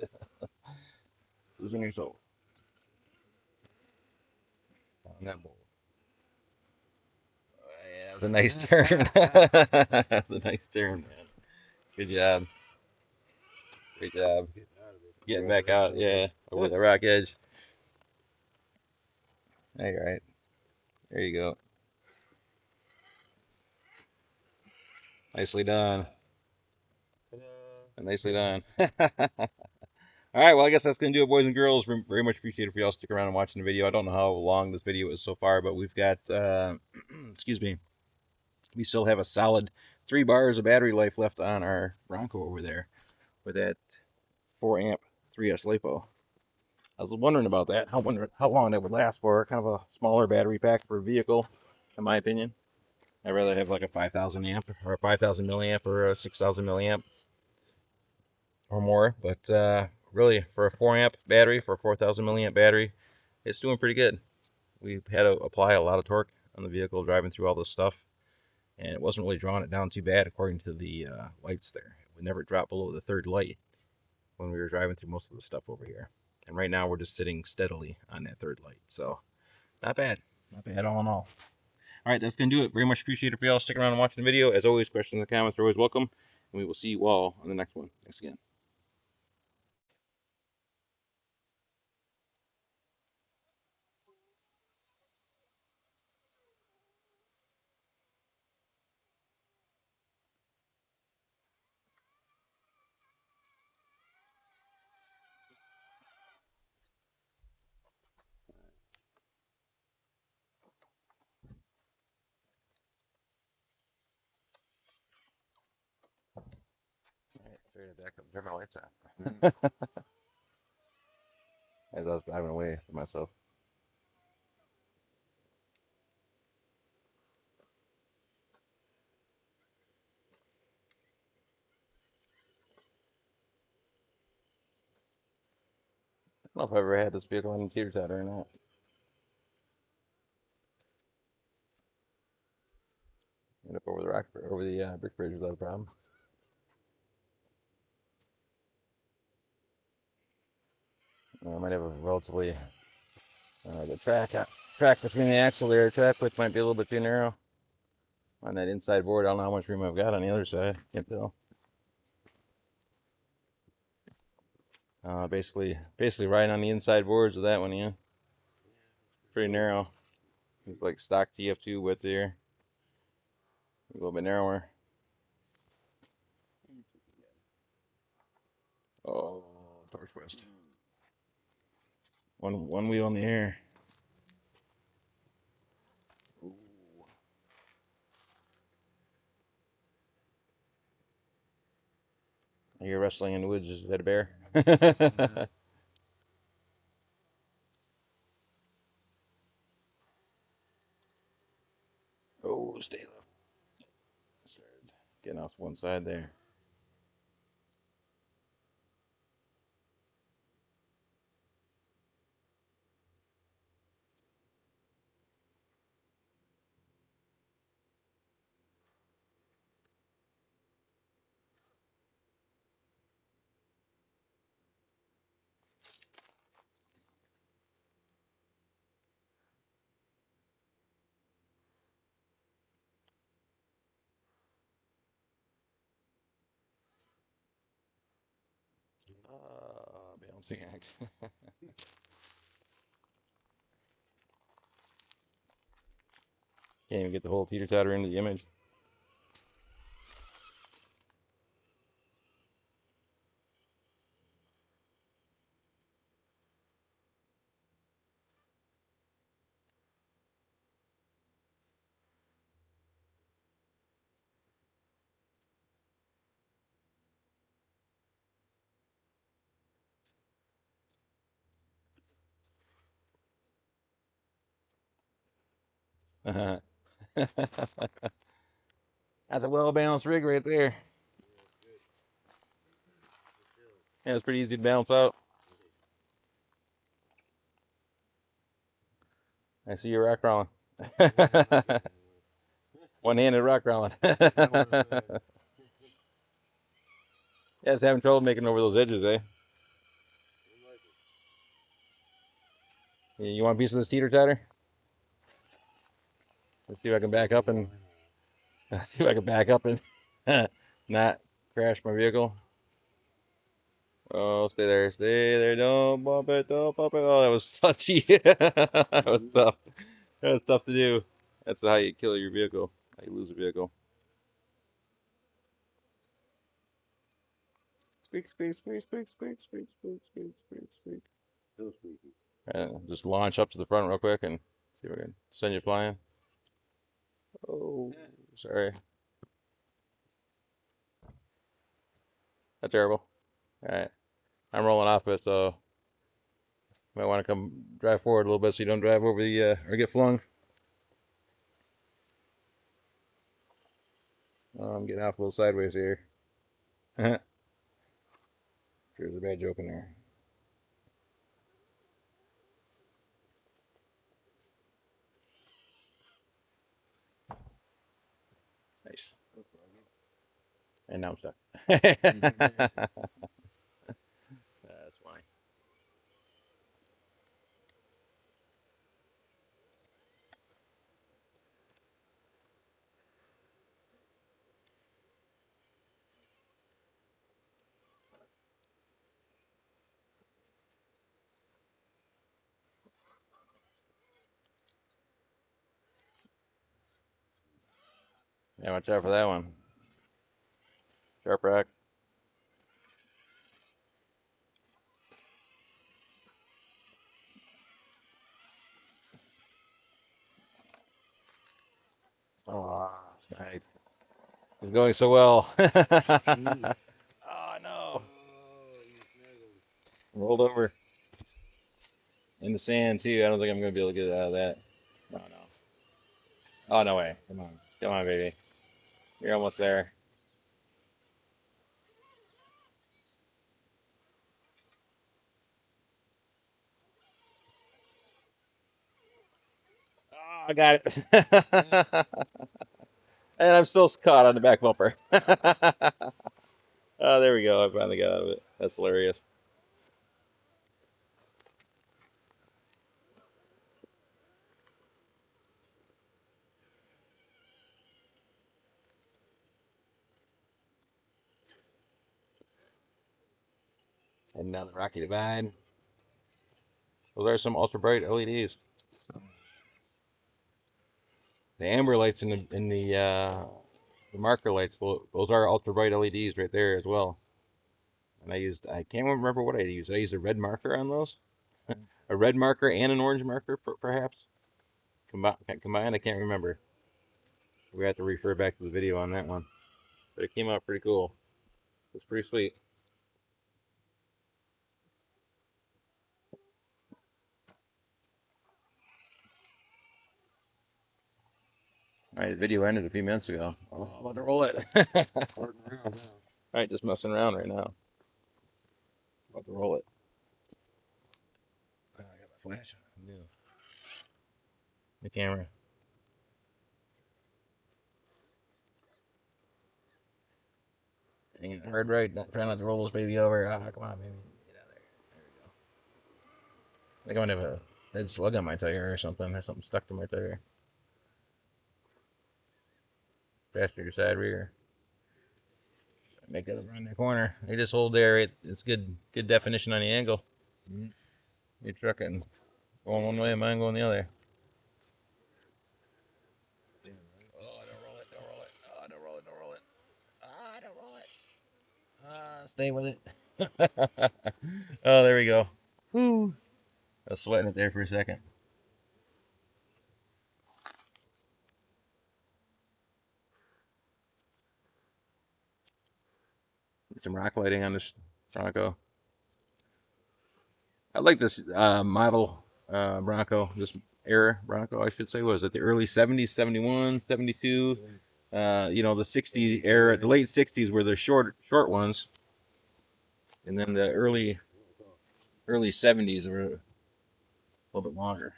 Losing your soul. Down that bowl. Yeah, that was a nice turn. That was a nice turn, man. Good job. Great job. Getting back out, yeah, over the rock edge. All right. There you go. Nicely done. Nicely done. All right, well, I guess that's going to do it, boys and girls. Very much appreciate it for y'all sticking around and watching the video. I don't know how long this video is so far, but we've got, excuse me, we still have a solid 3 bars of battery life left on our Bronco over there with that 4 amp 3S Lipo. I was wondering about that, how long that would last for. Kind of a smaller battery pack for a vehicle, in my opinion. I'd rather have like a 5,000 amp or a 5,000 milliamp or a 6,000 milliamp or more. But really, for a 4 amp battery, for a 4,000 milliamp battery, it's doing pretty good. We had to apply a lot of torque on the vehicle driving through all this stuff, and it wasn't really drawing it down too bad according to the lights there. We never dropped below the third light when we were driving through most of the stuff over here. And right now we're just sitting steadily on that third light. So not bad. Not bad all in all. All right, that's going to do it. Very much appreciated for y'all sticking around and watching the video. As always, questions and comments are always welcome. And we will see you all on the next one. Thanks again. All right, ready to back up and turn my lights on. As I was driving away from myself. I don't know if I've ever had this vehicle on a teeter totter or not. End up over the rock, over the brick bridge without a problem. I might have a relatively the track between the axle there. Track width might be a little bit too narrow on that inside board. I don't know how much room I've got on the other side. Can't tell. Basically right on the inside boards of that one, yeah. Pretty narrow. It's like stock TF2 width there. A little bit narrower. Oh, torque twist. One wheel in the air. Ooh. I hear rustling in the woods. Is that a bear? Oh, stay left. Started getting off one side there. Balancing act. Can't even get the whole teeter totter into the image. That's a well-balanced rig right there. Yeah, it's pretty easy to balance out. I see you rock crawling. One-handed rock crawling. Yeah, it's having trouble making over those edges, eh? You want a piece of this teeter totter? Let's see if I can back up and not crash my vehicle. Oh, stay there, don't bump it, don't bump it. Oh, that was touchy. That was tough. That was tough to do. That's how you kill your vehicle. How you lose a vehicle. Squeak, squeak, squeak, squeak, squeak, squeak, squeak, squeak, squeak, squeak. So squeaky. Just launch up to the front real quick and see if we can send you flying. Oh, sorry. That's terrible. All right. I'm rolling off it, so you might want to come drive forward a little bit so you don't drive over the or get flung. Oh, I'm getting off a little sideways here. There's a bad joke in there. Nice. And now I'm stuck. That's fine. Yeah, watch out for that one. Sharp rock. Oh, nice. It's going so well. Oh, no. Rolled over in the sand, too. I don't think I'm going to be able to get out of that. Oh, no. Oh, no way. Come on. Come on, baby. You're almost there. Oh, I got it. And I'm still caught on the back bumper. Oh, there we go. I finally got out of it. That's hilarious. And now the Rocky Divide. Those are some ultra bright LEDs. The amber lights in the marker lights, those are ultra bright LEDs right there as well. And I can't remember what I used. I used a red marker on those. A red marker and an orange marker, perhaps. Combined, I can't remember. We have to refer back to the video on that one. But it came out pretty cool. It's pretty sweet. All right, the video ended a few minutes ago. Oh, I'm about to roll it. All right, just messing around right now. About to roll it. I got my flash on. Yeah. The camera. Hanging hard right. Trying not to roll this baby over. Ah, come on, baby. Get out of there. There we go. I think I'm gonna have a dead slug on my tire or something stuck to my tire. Passenger side rear. Make that around that corner. They just hold there. It's good definition on the angle. Your truck and going one way, and mine going the other. Oh, don't roll it, don't roll it. Oh, don't roll it, don't roll it. Ah, don't roll it. Ah, stay with it. Oh, there we go. Whoo. I was sweating it there for a second. Get some rock lighting on this Bronco. I like this model Bronco, this era Bronco, I should say. Was it the early 70s, 71, 72? You know, the 60s era, the late 60s were the short ones, and then the early 70s were a little bit longer.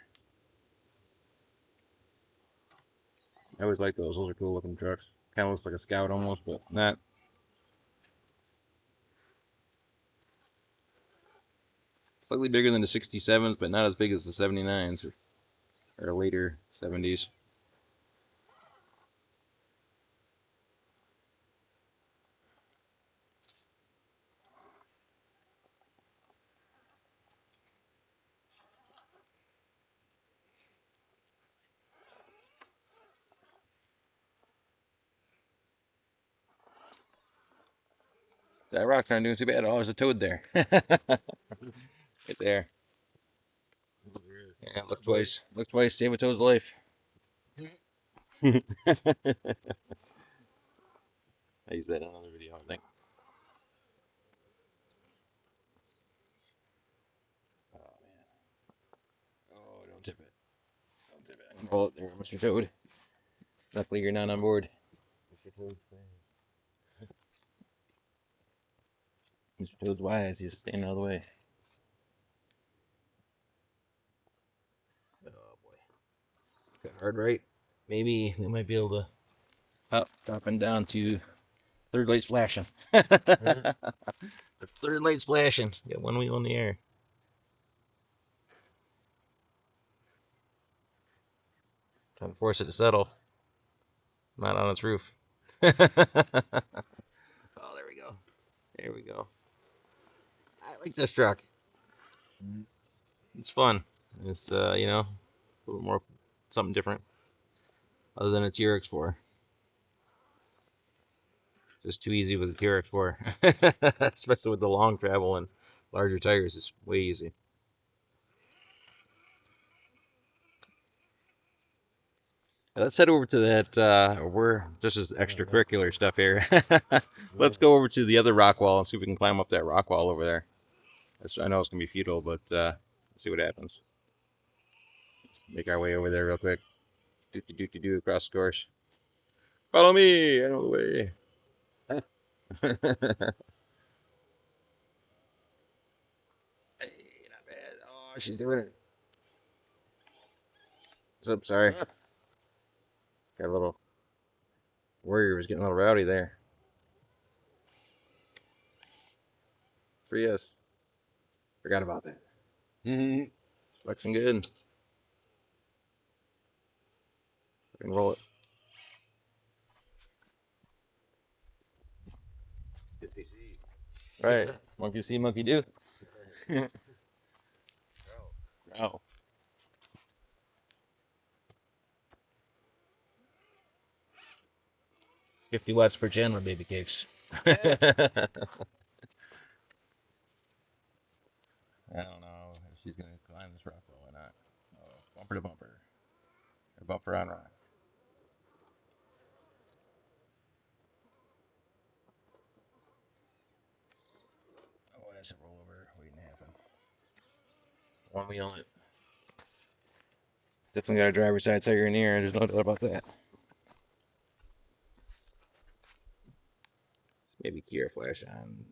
I always like those. Those are cool looking trucks. Kind of looks like a Scout almost, but not. Slightly bigger than the 67s, but not as big as the 79s or later 70s. That rock's not doing too bad. Oh, there's a toad there. Right there. Yeah, look twice. Look twice. Save a toad's life. I used that in another video, I think. Oh man. Oh, don't tip it. Don't tip it. I can pull it there, Mr. Toad. Luckily, you're not on board. Mr. Toad. Mr. Toad's wise. He's staying out of the way. Oh boy. Got hard right. Maybe we might be able to dropping down to third light's flashing. The third light's flashing. Got one wheel in the air. Trying to force it to settle. Not on its roof. Oh, there we go. There we go. I like this truck. It's fun. It's you know, a little more something different other than a TRX4. Just too easy with the TRX4, especially with the long travel and larger tires. It's way easy. Let's head over to that. We're just as extracurricular stuff here. Let's go over to the other rock wall and see if we can climb up that rock wall over there. I know it's gonna be futile, but let's see what happens. Make our way over there real quick. Do across the course. Follow me. I know the way. Hey, not bad. Oh, she's doing it. What's up? Sorry. Got a little warrior was getting a little rowdy there. 3S. Forgot about that. Flexing good. I can roll it. 50C. Right. Monkey see, monkey do. Oh. 50 watts per channel, baby cakes. I don't know if she's going to climb this rock wall or not. Oh, bumper to bumper. Or bumper on rock. Oh, that's a rollover waiting to happen. One wheel on it. Definitely got a driver's side tire in the air. There's no doubt about that. Maybe Kia flash on.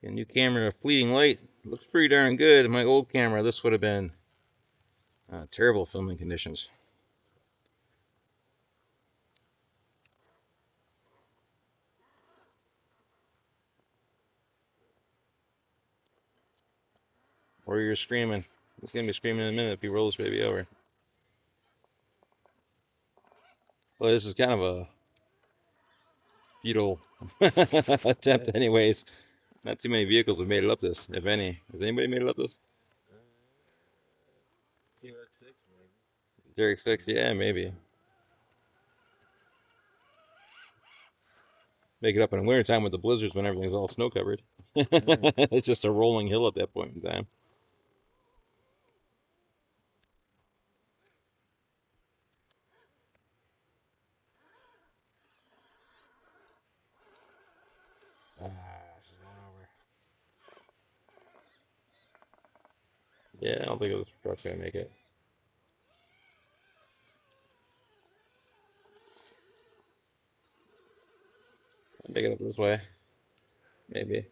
A new camera, fleeting light. Looks pretty darn good. My old camera, this would have been terrible filming conditions. Or you're screaming. He's going to be screaming in a minute if he rolls this baby over. Well, this is kind of a futile attempt anyways. Not too many vehicles have made it up this, if any. Has anybody made it up this? TRX6, yeah, maybe. Make it up in the wintertime with the blizzards when everything's all snow covered. It's just a rolling hill at that point in time. She's going over. Yeah, I don't think this truck's gonna make it. I'll make it up this way. Maybe.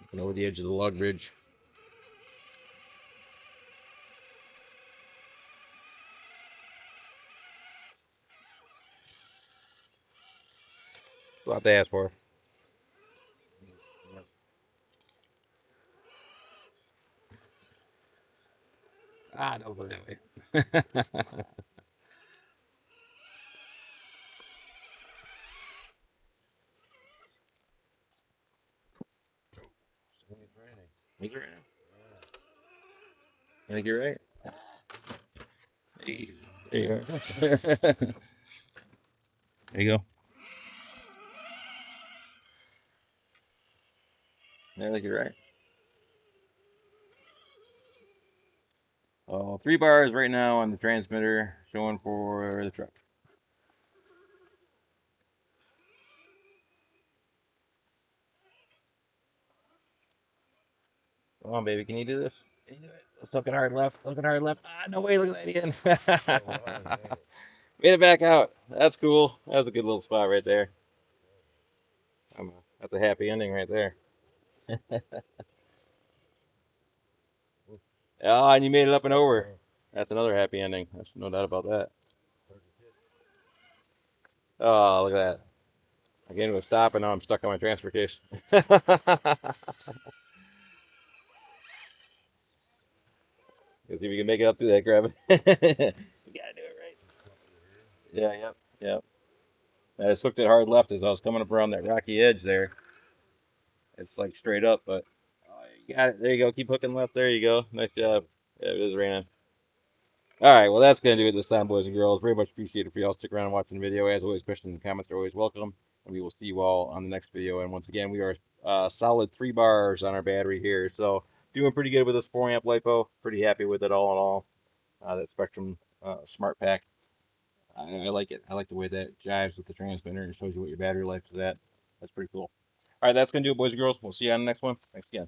Looking over the edge of the log bridge. It's a lot to ask for. Ah, don't go that way. Is it right now? I think you're right. Hey, there you are. There you go. Yeah, I think you're right. Oh, 3 bars right now on the transmitter showing for the truck. Come on, baby. Can you do this? Can you do it? Let's hook it hard left. Hook it hard left. Ah, no way. Look at that again. Made it back out. That's cool. That was a good little spot right there. That's a happy ending right there. Oh, and you made it up and over. That's another happy ending. There's no doubt about that. Oh, look at that. I came to a stop and now I'm stuck on my transfer case. Let's see if we can make it up through that grab. You gotta do it right. Yeah, yep, yep. I just hooked it hard left as I was coming up around that rocky edge there. It's like straight up, but you got it. There you go. Keep hooking left. There you go. Nice job. Yeah, it is raining. All right, well, that's going to do it this time, boys and girls. Very much appreciated for y'all sticking around and watching the video. As always, questions and comments are always welcome, and we will see you all on the next video. And once again, we are solid 3 bars on our battery here, so doing pretty good with this 4-amp Lipo. Pretty happy with it all in all. That Spektrum Smart Pack, I like it. I like the way that jives with the transmitter and shows you what your battery life is at. That's pretty cool. All right, that's going to do it, boys and girls. We'll see you on the next one. Thanks again.